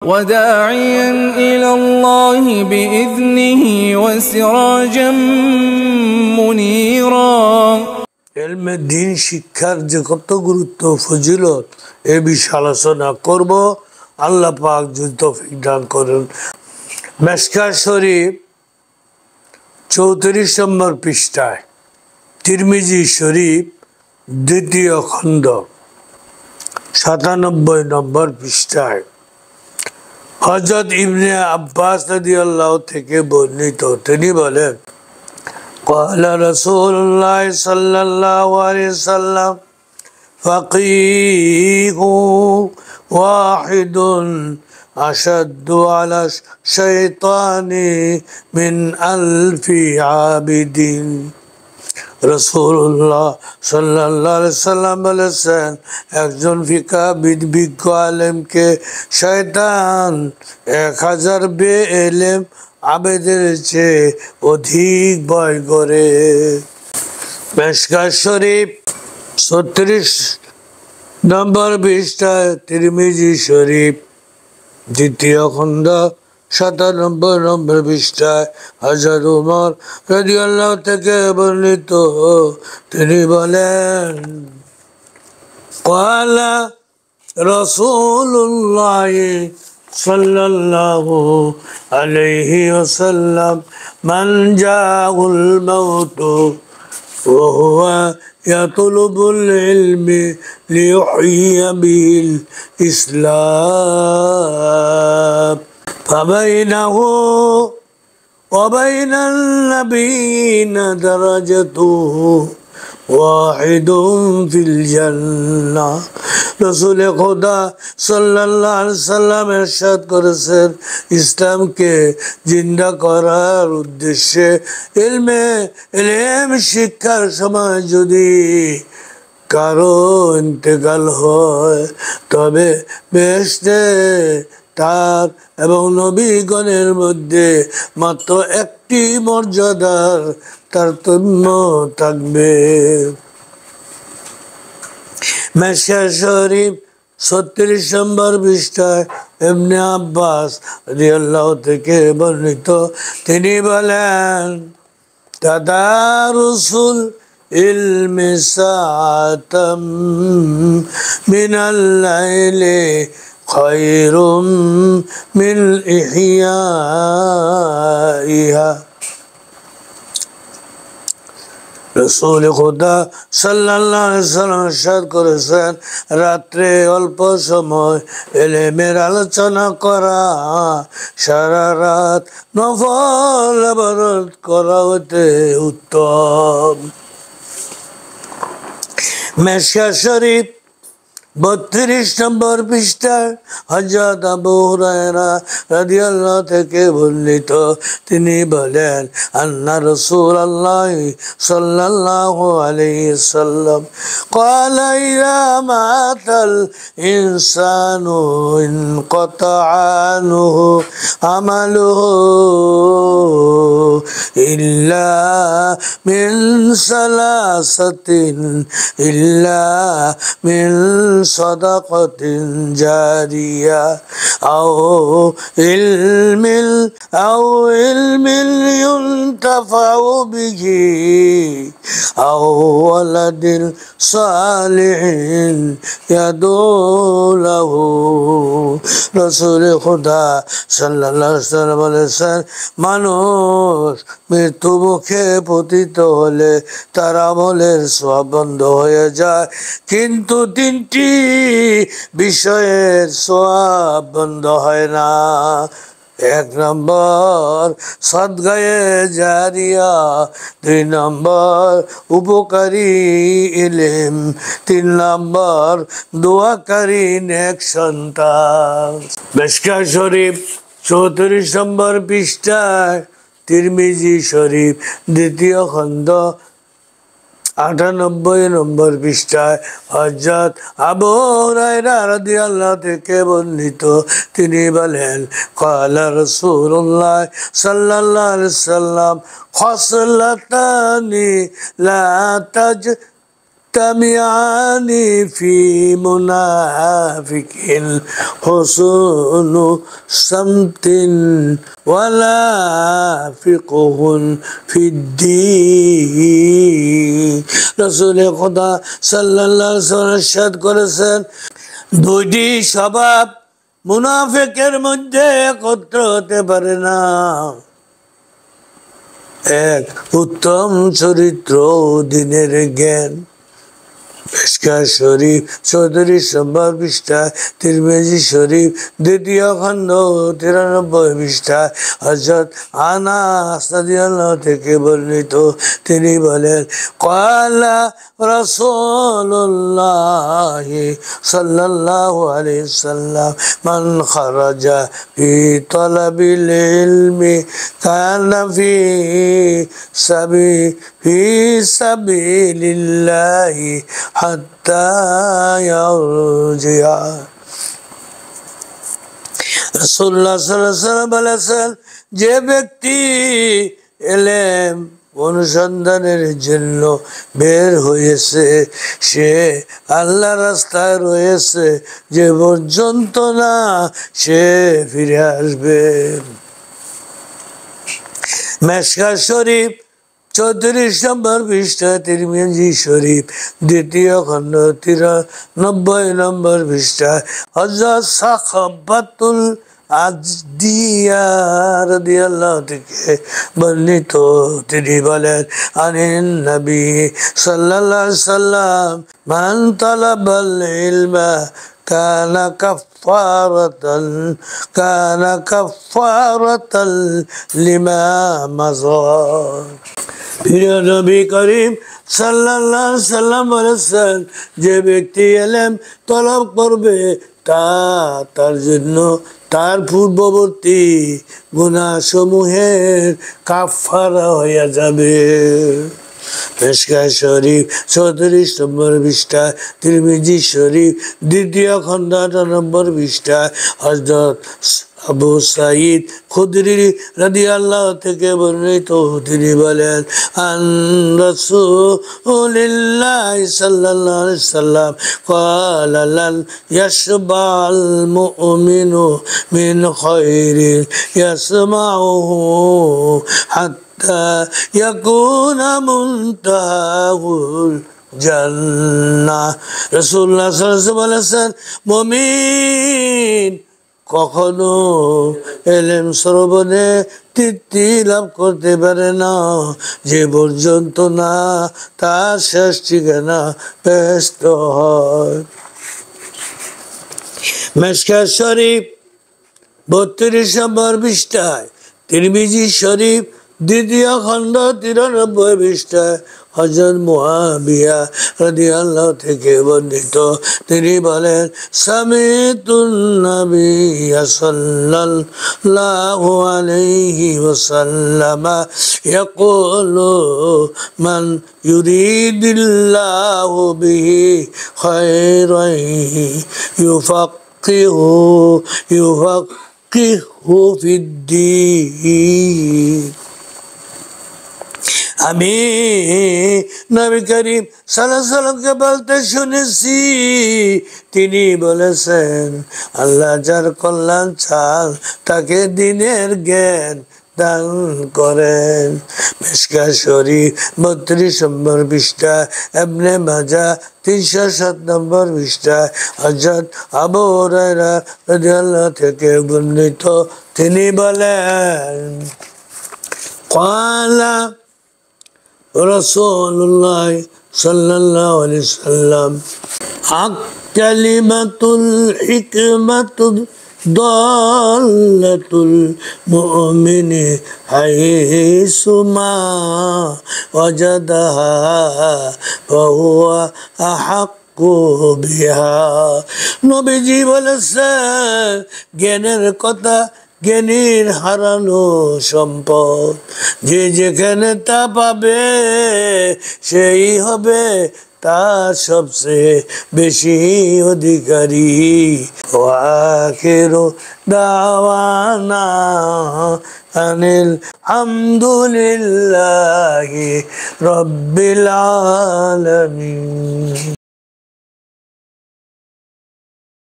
وداعيا إلى الله بإذنه وسراجا منيرا ইলমে দ্বীন শিক্ষার যে কত গুরুত্ব ফজিলত এ বিষয়ে আলোচনা করব। আল্লাহ পাক যদি তৌফিক দান করেন। মিশকাত শরীফ 34 নম্বর পৃষ্ঠায়, তিরমিজি শরীফ দ্বিতীয় খণ্ড 97 নম্বর পৃষ্ঠায় হযরত ইবনে আব্বাস রাদিয়াল্লাহু থেকে বর্ণিত, তিনি বলেন, قال رسول الله صلى الله عليه وسلم فقيه واحد أشد على الشيطان من 1000 عابد। রাসূলুল্লাহ সাল্লাল্লাহু আলাইহি ওয়াসাল্লাম বলেছেন, একজন ফিকাহবিদ বিজ্ঞ আলেমকে শয়তান 1000 বেইলম আবেদের চেয়ে অধিক ভয় করে। মিশকাত শরীফ 36 নম্বর পৃষ্ঠায়, তিরমিজি শরীফ দ্বিতীয় খণ্ড 97 নম্বর পৃষ্ঠায় হযরত উমর রাদিয়াল্লাহু থেকে বর্ণিত, তিনি বলেন, قال رسول الله صلى الله عليه وسلم من جاءه الموت وهو يطلب العلم ليحيي به الإسلام فبينه وبين النبيين درجته واحد في الجنة। রসুল খোদা সাল্লাল্লাহু আলাইহি সাল্লাম ইরশাদ করেছেন, ইসলামকে জিন্দা করার উদ্দেশ্যে ইলম শিক্ষার সময় যদি কারো ইন্তেকাল হয়, তবে বেহেশতে তার এবং নবীগণের মধ্যে মাত্র একটি মর্যাদার তারতম্য থাকবে। মিশকাত শরীফ 36 নম্বর পৃষ্ঠায় ইবনে আব্বাস রাদিয়াল্লাহু থেকে বর্ণিত, তিনি বলেন, তাদারুসুল ইলমি সাআতাম মিনাল লাইলি খায়রুম মিন ইহইয়াইহা। রসুল খুদা সাল্লাল্লাহু আলাইহি ওয়াসাল্লাম ইরশাদ করেছেন, রাত্রে অল্প সময় ইলমের আলোচনা করা সারা রাত নফল ইবাদত করা হতে উত্তম। মিশকাত শরীফ 32 নম্বর পৃষ্ঠায় হযরত আবু হুরায়রা রাদিয়াল্লাহু থেকে বর্ণিত, তিনি বলেন, আন্না রাসূলুল্লাহ সাল্লাল্লাহু আলাইহি ওয়াসাল্লাম ক্বালা ইযা মাতাল ইনসানু ইনকাতাআ আনহু আমালুহু ইল্লা মিন সালাসাতিন ইল্লা মিন সাদাকাতিন জারিয়া আও ইলমিন ইউনতাফাউ বিহি আও ওয়ালাদিন সালিহিন ইয়াদুলাহু। রাসূল খুদা সাল্লাল্লাহু আলাইহি ওয়াসাল্লাম বলেছেন, মানুষ মৃত্যু মুখে পতিত হলে তার আমলের সওয়াব বন্ধ হয়ে যায়, কিন্তু 3টি বিষয়ের সওয়াব বন্ধ হয় না। 1 নম্বর সাদগায়ে জারিয়া, 2 নম্বর উপকারী ইলম, 3 নম্বর দোয়াকারী নেক সন্তান। মিশকাত শরীফ 34 নম্বর পৃষ্ঠায়, তিরমিজি শরীফ দ্বিতীয় খণ্ড 98 নম্বর পৃষ্ঠায় হযরত আবু হুরায়রা রাদিয়াল্লাহু থেকে বর্ণিত, তিনি বলেন, ক্বালা রাসূলুল্লাহ সাল্লাল্লাহু আলাইহি ওয়াসাল্লাম খাসলাতানি লা يجتمعان في منافق حسن صمت ولا فقه في الدين رسول خدا সাল্লাল্লাহু আলাইহি ওয়াসাল্লাম ইরশাদ করেছেন দুইটি স্বভাব মুনাফিকের মধ্যে একত্র হতে পারে না এক উত্তম চরিত্র দিনের জ্ঞান মিশকাত শরীফ 34 নম্বর পৃষ্ঠা তিরমিজি শরীফ দ্বিতীয় খণ্ড 93 পৃষ্ঠা হযরত আনাস রাদিয়াল্লাহু থেকে বর্ণিত তিনি বলেন ক্বালা রাসূলুল্লাহ সাল্লাল্লাহু আলাইহি ওয়াসাল্লাম মান খারাজা ফি তালাবিল ইলমি কানা ফি সাবিলিল্লাহি হাত্তা ইয়ারজিআ রাসূলুল্লাহ সাল্লাল্লাহু আলাইহি ওয়াসাল্লাম বলেছেন যে ব্যক্তি ইলম অনুসন্ধানের জন্য বের হয়েছে সে আল্লাহর রাস্তায় রয়েছে যে পর্যন্ত না সে ফিরে আসবে মিশকাত শরীফ 34 নম্বর পৃষ্ঠা তিরমিজি শরীফ দ্বিতীয় খণ্ড 93 নম্বর পৃষ্ঠা হযরত সাখাবাতুল আজদিয়া রাদিয়াল্লাহু থেকে বর্ণিত তিনি বলেন আনিন নবী সাল্লাল্লাহু আলাইহি ওয়াসাল্লাম মান তালাবাল ইলমা কানা কাফারাতান লিমা মাযা প্রিয় নবী করিম সাল্লাল্লাহু আলাইহি ওয়াসাল্লাম বলেছেন যে ব্যক্তি ইলম তলব করবে তার জন্য তার পূর্ববর্তী গুনাহসমূহের কাফারা হয়ে যাবে মিশকাত শরীফ 34 নম্বর পৃষ্ঠা তিরমিজি শরীফ দ্বিতীয় খণ্ড 8 নম্বর পৃষ্ঠা হযরত আবু সাঈদ খুদরি রাদিয়াল্লাহু থেকে বর্ণিত তিনি বলেন আন রাসূলিল্লাহি সাল্লাল্লাহু আলাইহি ওয়াসাল্লাম ক্বালা লান ইয়াশবাল মুমিনু মিন খায়রিন ইয়াসমাউহু হাত্তা ইয়াকুনা মুনতাহুল জান্নাহ রাসূলুল্লাহ সাল্লাল্লাহু আলাইহি ওয়াসাল্লাম বলেছেন মুমিন কখনো ইলম শ্রবণে তৃপ্তি লাভ করতে পারে না যে পর্যন্ত না তার শেষ ঠিকানা ব্যস্ত হয় মিশকাত শরীফ 32 নম্বর পৃষ্ঠায় তিরমিজি শরীফ দ্বিতীয় খণ্ড 93 পৃষ্ঠায় হযরত মুআবিয়া রাদিয়াল্লাহু থেকে বর্ণিত তিনি বলেন সামিতুন নাবিয়্য সাল্লাল্লাহু আলাইহি ওয়াসাল্লাম ইয়াকুলু মান ইউরিদিল্লাহু বিহি খায়রান ইউফাক্কিহু ফিদ্দীন আমি নবী করিম সাল্লাল্লাহু আলাইহি ওয়াসাল্লামকে বলতে শুনেছি তিনি বলেছেন আল্লাহ যার কল্যাণ চান তাকে দ্বীনের জ্ঞান দান করেন মিশকাত শরীফ 32 নম্বর পৃষ্ঠা ইবনে মাজাহ 307 নম্বর পৃষ্ঠা হযরত আবু হুরায়রা রাদিয়াল্লাহু থেকে বর্ণিত তিনি বলেন ক্বালা রাসূলুল্লাহ সাল্লাল্লাহু আলাইহি ওয়াসাল্লাম কালিমাতুল হিকমাতু দাল্লাতুল মুমিনি হাইসুমা ওয়াজাদাহা ফাহুয়া আহাক্কু বিহা নবীজি বলেছেন জ্ঞানের কথা জ্ঞানীর হারানো সম্পদ যে যেখানে তা পাবে সেই হবে তার সবচেয়ে বেশি অধিকারী। ওয়াখিরু দাওয়ানা আনিল হামদুলিল্লাহি রাব্বিল আলামিন।